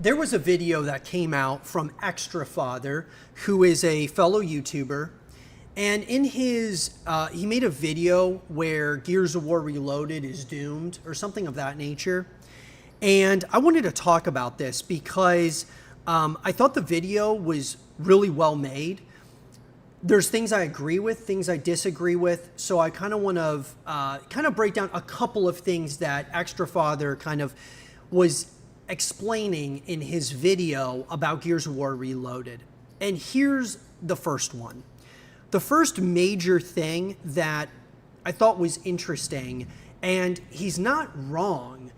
there was a video that came out from Extra Father, who is a fellow YouTuber. And in his, he made a video where Gears of War Reloaded is doomed or something of that nature. And I wanted to talk about this because I thought the video was really well made. There's things I agree with, things I disagree with. So I kind of want to break down a couple of things that Extra Father kind of was explaining in his video about Gears of War Reloaded. And here's the first one. The first major thing that I thought was interesting, and he's not wrong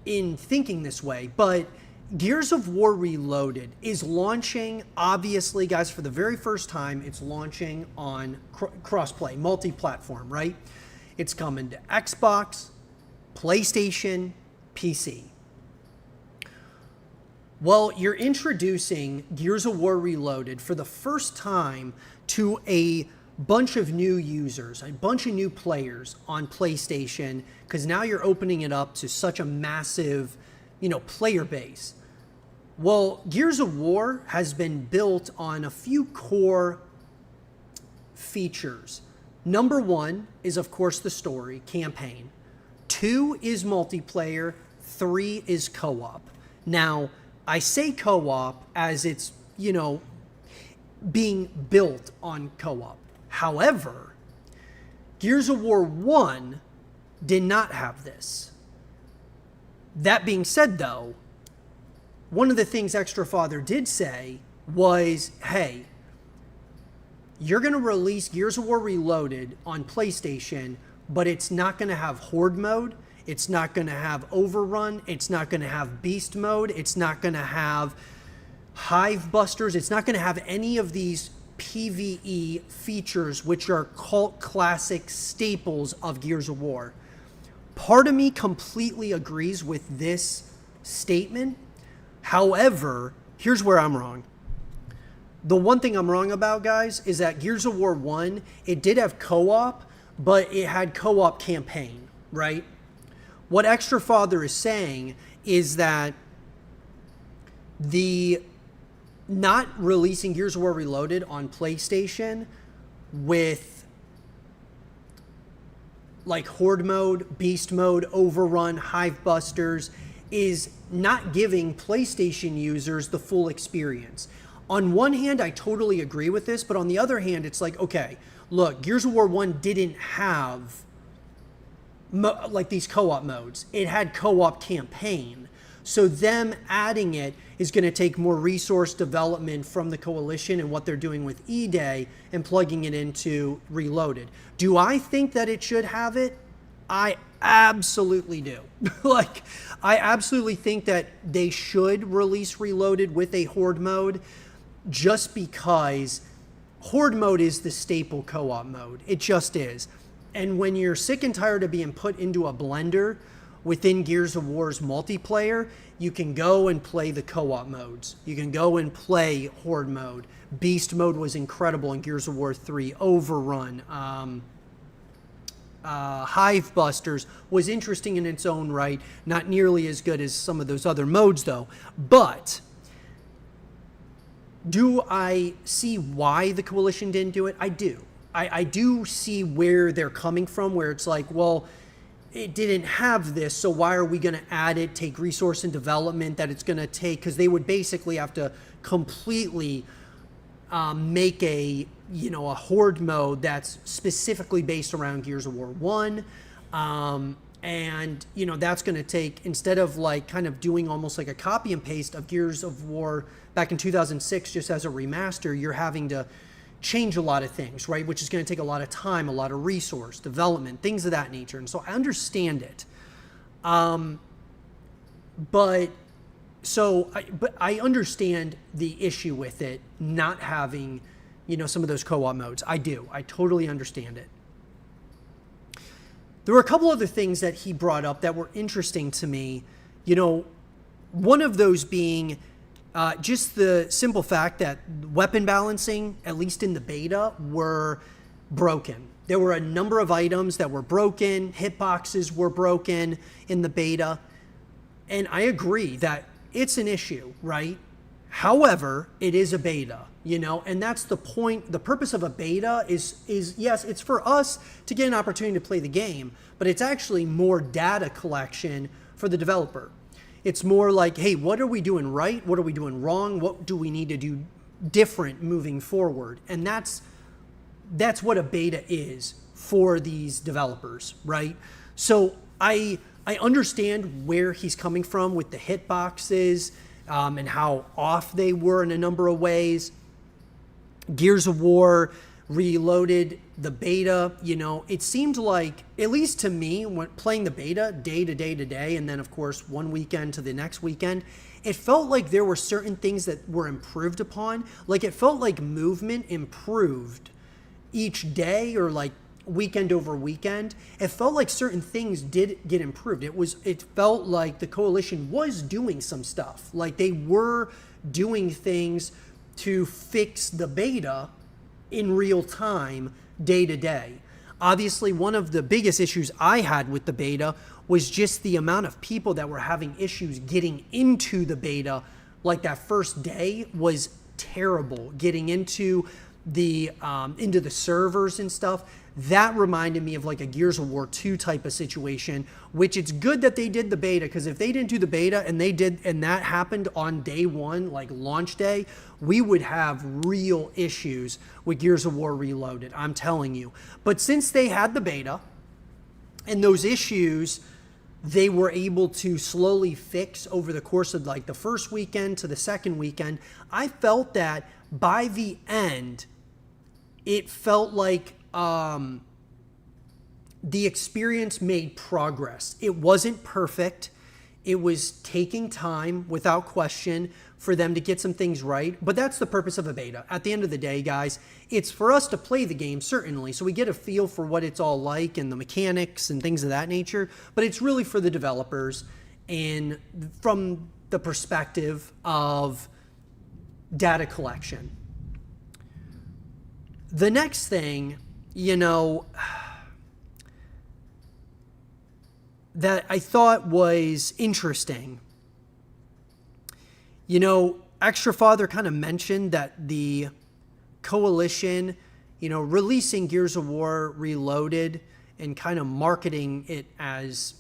in thinking this way, but Gears of War Reloaded is launching, obviously, guys, for the very first time, it's launching on crossplay, multi-platform, right? It's coming to Xbox, PlayStation, PC. Well, you're introducing Gears of War Reloaded for the first time to a bunch of new users, a bunch of new players on PlayStation, because now you're opening it up to such a massive, player base. Well, Gears of War has been built on a few core features. Number one is, of course, the story, campaign. 2 is multiplayer. 3 is co-op. Now, I say co-op as it's, being built on co-op. However, Gears of War 1 did not have this. That being said, though, one of the things Extra Father did say was, hey, you're going to release Gears of War Reloaded on PlayStation, but it's not going to have Horde mode. It's not going to have Overrun. It's not going to have Beast mode. It's not going to have Hive Busters. It's not going to have any of these PvE features, which are cult classic staples of Gears of War. Part of me completely agrees with this statement. However, here's where I'm wrong. The one thing I'm wrong about, guys, is that Gears of War 1, it did have co-op, but it had co-op campaign, right? What Extra Father is saying is that the not releasing Gears of War Reloaded on PlayStation with like Horde mode, Beast mode, Overrun, Hive Busters is not giving PlayStation users the full experience. On one hand, I totally agree with this, but on the other hand, it's like, okay, look, Gears of War 1 didn't have like these co-op modes. It had co-op campaign. So them adding it is going to take more resource development from the Coalition and what they're doing with E-Day and plugging it into Reloaded. Do I think that it should have it? I absolutely do. I absolutely think that they should release Reloaded with a Horde mode, just because Horde mode is the staple co-op mode. It just is. And when you're sick and tired of being put into a blender within Gears of War's multiplayer, you can go and play the co-op modes. You can go and play Horde mode. Beast mode was incredible in Gears of War 3. Overrun. Hive Busters was interesting in its own right. Not nearly as good as some of those other modes, though. But do I see why the Coalition didn't do it? I do. I do see where they're coming from, where it's like, well, it didn't have this, so why are we going to add it, take resource and development that it's going to take, because they would basically have to completely make a Horde mode that's specifically based around Gears of War 1. And, that's going to take, instead of like kind of doing almost like a copy and paste of Gears of War back in 2006 just as a remaster, you're having to change a lot of things, right? Which is going to take a lot of time, a lot of resource, development, things of that nature. And so I understand it. But I understand the issue with it not having, some of those co-op modes. I do. I totally understand it. There were a couple other things that he brought up that were interesting to me. One of those being just the simple fact that weapon balancing, at least in the beta, were broken. There were a number of items that were broken. Hitboxes were broken in the beta. And I agree that it's an issue, right? However, it is a beta, and that's the point. The purpose of a beta is yes, it's for us to get an opportunity to play the game, but it's actually more data collection for the developer. It's more like, hey, what are we doing right? What are we doing wrong? What do we need to do different moving forward? And that's what a beta is for these developers, right? So I understand where he's coming from with the hitboxes and how off they were in a number of ways. Gears of War Reloaded, the beta, it seemed like, at least to me, when playing the beta day to day to day, and then of course one weekend to the next weekend, it felt like there were certain things that were improved upon. Like it felt like movement improved each day, or like weekend over weekend. It felt like certain things did get improved. It felt like the Coalition was doing some stuff. Like they were doing things to fix the beta in real time, day to day. Obviously, one of the biggest issues I had with the beta was just the amount of people that were having issues getting into the beta. Like that first day was terrible. Getting into the servers and stuff. That reminded me of like a Gears of War 2 type of situation, which it's good that they did the beta, because if they didn't do the beta and that happened on day one, like launch day, we would have real issues with Gears of War Reloaded, I'm telling you. But since they had the beta and those issues they were able to slowly fix over the course of like the first weekend to the second weekend, I felt that by the end, it felt like the experience made progress. It wasn't perfect. It was taking time, without question, for them to get some things right. But that's the purpose of a beta. At the end of the day, guys, it's for us to play the game, certainly, so we get a feel for what it's all like and the mechanics and things of that nature. But it's really for the developers, and from the perspective of data collection. The next thing, that I thought was interesting, Extra Father kind of mentioned that the Coalition, releasing Gears of War Reloaded and kind of marketing it as,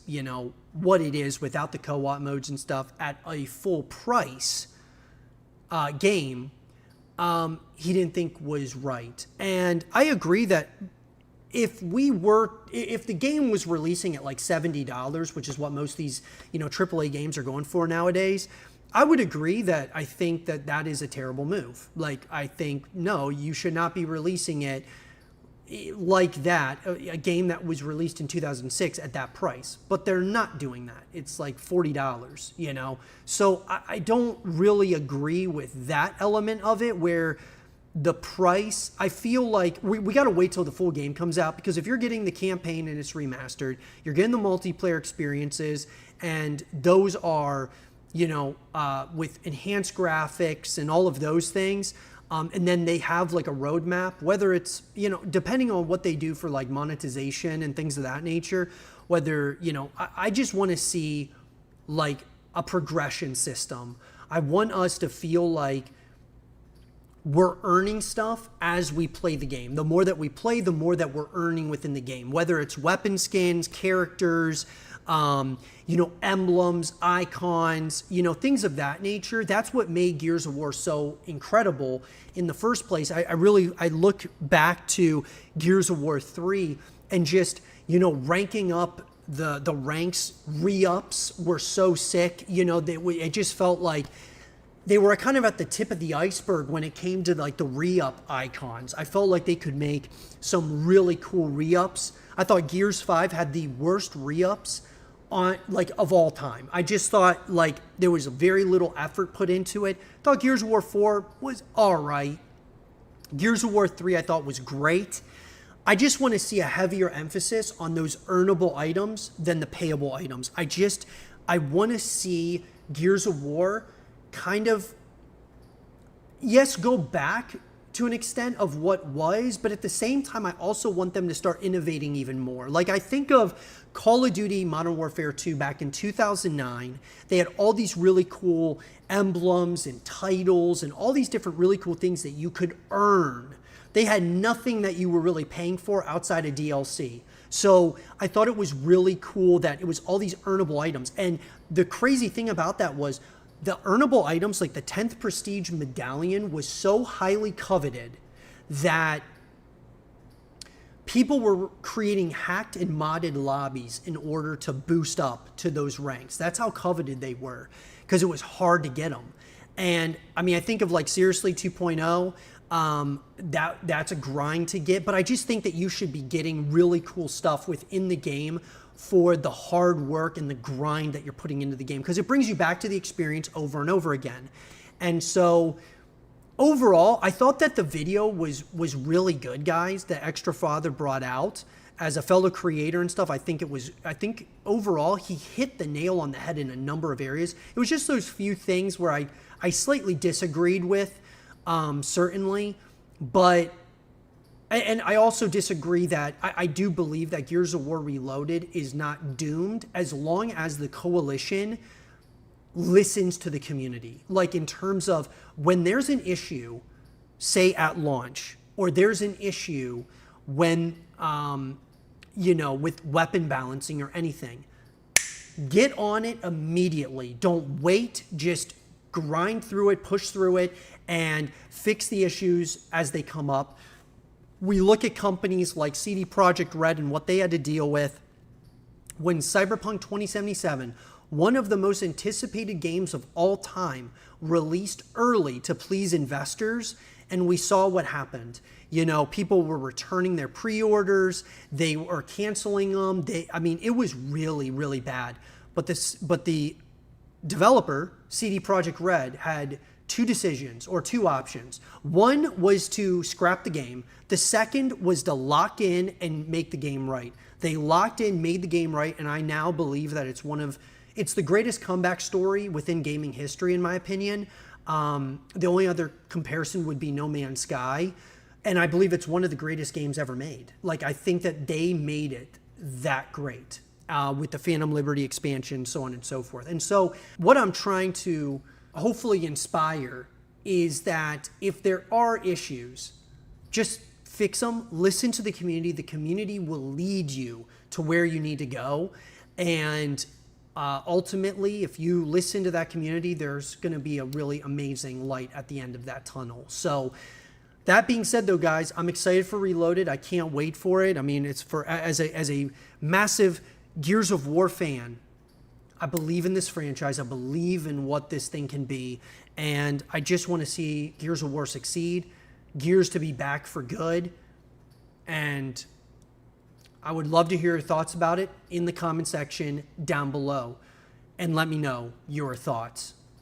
what it is without the co-op modes and stuff at a full price game, he didn't think was right. And I agree that if the game was releasing at like $70, which is what most of these, AAA games are going for nowadays, I would agree that I think that is a terrible move. Like, I think, no, you should not be releasing it like that, a game that was released in 2006 at that price. But they're not doing that. It's like $40, So I don't really agree with that element of it, where the price, I feel like we got to wait till the full game comes out, because if you're getting the campaign and it's remastered, you're getting the multiplayer experiences, and those are, with enhanced graphics and all of those things. And then they have like a roadmap, whether it's, depending on what they do for like monetization and things of that nature, whether, I just want to see like a progression system. I want us to feel like we're earning stuff as we play the game. The more that we play, the more that we're earning within the game, whether it's weapon skins, characters, emblems, icons, things of that nature. That's what made Gears of War so incredible in the first place. I look back to Gears of War 3 and just, ranking up the ranks, re-ups were so sick. It just felt like they were kind of at the tip of the iceberg when it came to like the re-up icons. I felt like they could make some really cool re-ups. I thought Gears 5 had the worst re-ups of all time. I just thought like there was very little effort put into it. I thought Gears of War 4 was all right. Gears of War 3 I thought was great. I just want to see a heavier emphasis on those earnable items than the payable items. I want to see Gears of War kind of, yes, go back to an extent of what was, but at the same time, I also want them to start innovating even more. Like, I think of Call of Duty Modern Warfare 2 back in 2009. They had all these really cool emblems and titles and all these different really cool things that you could earn. They had nothing that you were really paying for outside of DLC. So I thought it was really cool that it was all these earnable items. And the crazy thing about that was the earnable items, like the 10th Prestige Medallion, was so highly coveted that people were creating hacked and modded lobbies in order to boost up to those ranks. That's how coveted they were, because it was hard to get them. And I mean, I think of like seriously 2.0, that's a grind to get, but I just think that you should be getting really cool stuff within the game for the hard work and the grind that you're putting into the game, because it brings you back to the experience over and over again. And so overall, I thought that the video was really good, guys, that Extra Father brought out as a fellow creator and stuff. I think overall he hit the nail on the head in a number of areas. It was just those few things where I slightly disagreed with, certainly, but and I also disagree that I do believe that Gears of War Reloaded is not doomed as long as the coalition listens to the community. Like, in terms of when there's an issue, say at launch, or there's an issue when, with weapon balancing or anything, get on it immediately. Don't wait, just grind through it, push through it, and fix the issues as they come up. We look at companies like CD Projekt Red and what they had to deal with when Cyberpunk 2077, one of the most anticipated games of all time, released early to please investors, and we saw what happened. People were returning their pre-orders, they were canceling them. It was really, really bad. But the developer, CD Projekt Red, had two options. One was to scrap the game. The second was to lock in and make the game right. They locked in, made the game right, and I now believe that it's the greatest comeback story within gaming history, in my opinion. The only other comparison would be No Man's Sky, and I believe it's one of the greatest games ever made. Like, I think that they made it that great with the Phantom Liberty expansion, so on and so forth. And so what I'm trying to hopefully inspire is that if there are issues, just fix them, listen to the community. The community will lead you to where you need to go. And ultimately, if you listen to that community, there's going to be a really amazing light at the end of that tunnel. So that being said, though, guys, I'm excited for Reloaded. I can't wait for it. I mean, it's as a massive Gears of War fan, I believe in this franchise. I believe in what this thing can be. And I just want to see Gears of War succeed, Gears to be back for good. And I would love to hear your thoughts about it in the comment section down below. And let me know your thoughts.